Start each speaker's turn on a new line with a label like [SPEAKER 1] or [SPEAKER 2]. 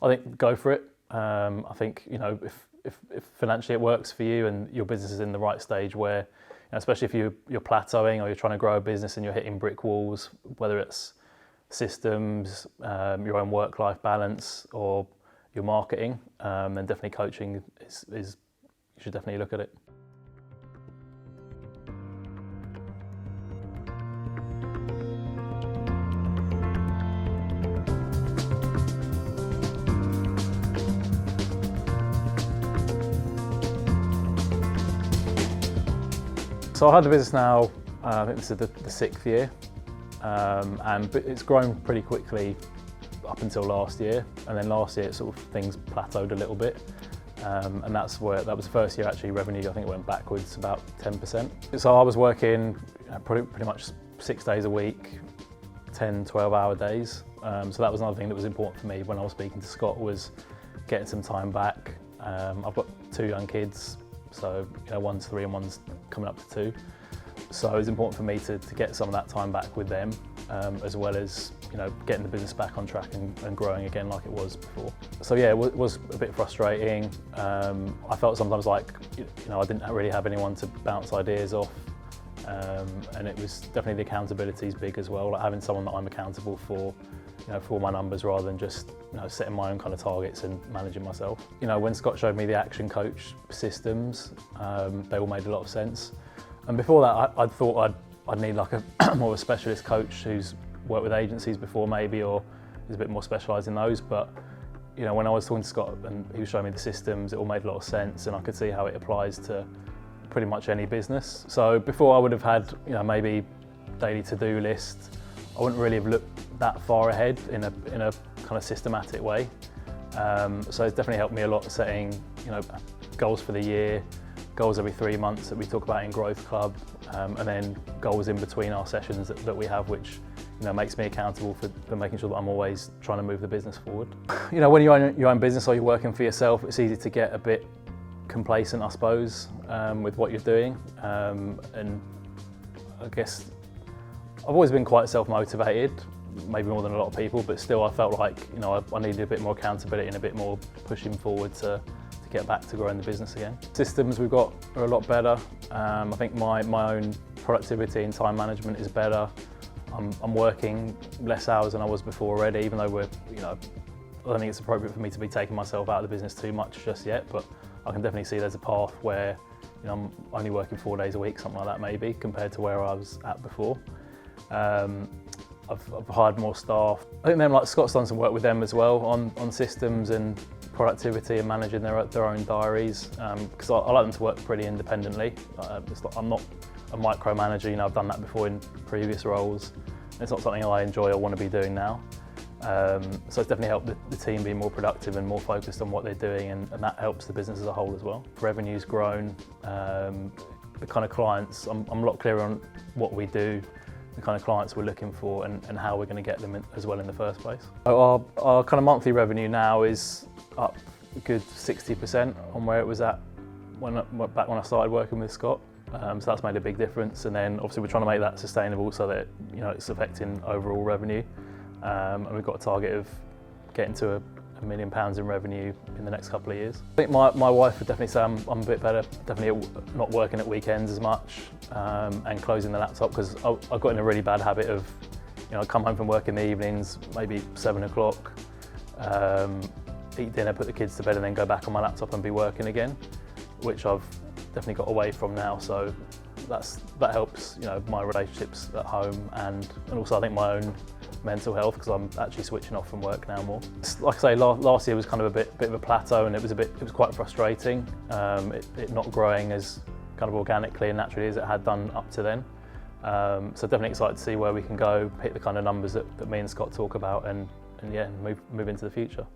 [SPEAKER 1] I think go for it. I think, if financially it works for you and your business is in the right stage where, especially if you're plateauing or you're trying to grow a business and you're hitting brick walls, whether it's systems, your own work-life balance, or your marketing, then definitely coaching is you should definitely look at it. So I had the business now, I think this is the 6th year, and it's grown pretty quickly up until last year, and then last year things plateaued a little bit, and that was the first year actually revenue, I think it went backwards about 10%. So I was working pretty much 6 days a week, 10, 12-hour days, so that was another thing that was important for me when I was speaking to Scott, was getting some time back. I've got 2 young kids, so one's 3 and one's coming up to 2. So it was important for me to get some of that time back with them, as well as getting the business back on track and growing again like it was before. So yeah, it was a bit frustrating. I felt sometimes like I didn't really have anyone to bounce ideas off, and it was definitely the accountability is big as well, like having someone that I'm accountable for. For my numbers rather than just setting my own kind of targets and managing myself. When Scott showed me the ActionCOACH systems, they all made a lot of sense. And before that, I thought I'd need like a more of a specialist coach who's worked with agencies before maybe, or is a bit more specialised in those. But when I was talking to Scott and he was showing me the systems, it all made a lot of sense, and I could see how it applies to pretty much any business. So before I would have had maybe daily to-do list, I wouldn't really have looked that far ahead in a kind of systematic way. So it's definitely helped me a lot setting goals for the year, goals every 3 months that we talk about in Growth Club, and then goals in between our sessions that we have, which makes me accountable for making sure that I'm always trying to move the business forward. When you own your own business or you're working for yourself, it's easy to get a bit complacent, I suppose, with what you're doing, and I guess I've always been quite self-motivated, maybe more than a lot of people, but still I felt like I needed a bit more accountability and a bit more pushing forward to get back to growing the business again. Systems we've got are a lot better. I think my own productivity and time management is better. I'm working less hours than I was before already, even though I don't think it's appropriate for me to be taking myself out of the business too much just yet, but I can definitely see there's a path where I'm only working 4 days a week, something like that maybe, compared to where I was at before. I've hired more staff. I think like Scott's done some work with them as well on systems and productivity and managing their own diaries, because I like them to work pretty independently. I'm not a micromanager, I've done that before in previous roles. It's not something I enjoy or want to be doing now. So it's definitely helped the team be more productive and more focused on what they're doing, and that helps the business as a whole as well. Revenue's grown, the kind of clients, I'm a lot clearer on what we do, the kind of clients we're looking for, and how we're going to get them as well in the first place. So our kind of monthly revenue now is up a good 60% on where it was at back when I started working with Scott. So that's made a big difference, and then obviously we're trying to make that sustainable so that it's affecting overall revenue, and we've got a target of getting to £1 million in revenue in the next couple of years. I think my wife would definitely say I'm a bit better, definitely not working at weekends as much, and closing the laptop, because I got in a really bad habit of, I'd come home from work in the evenings, maybe 7 o'clock, eat dinner, put the kids to bed, and then go back on my laptop and be working again, which I've definitely got away from now. So that helps, my relationships at home, and also I think my own mental health, because I'm actually switching off from work now more. Like I say, last year was kind of a bit of a plateau, and it was quite frustrating. It not growing as kind of organically and naturally as it had done up to then. So definitely excited to see where we can go, hit the kind of numbers that me and Scott talk about, and yeah, move into the future.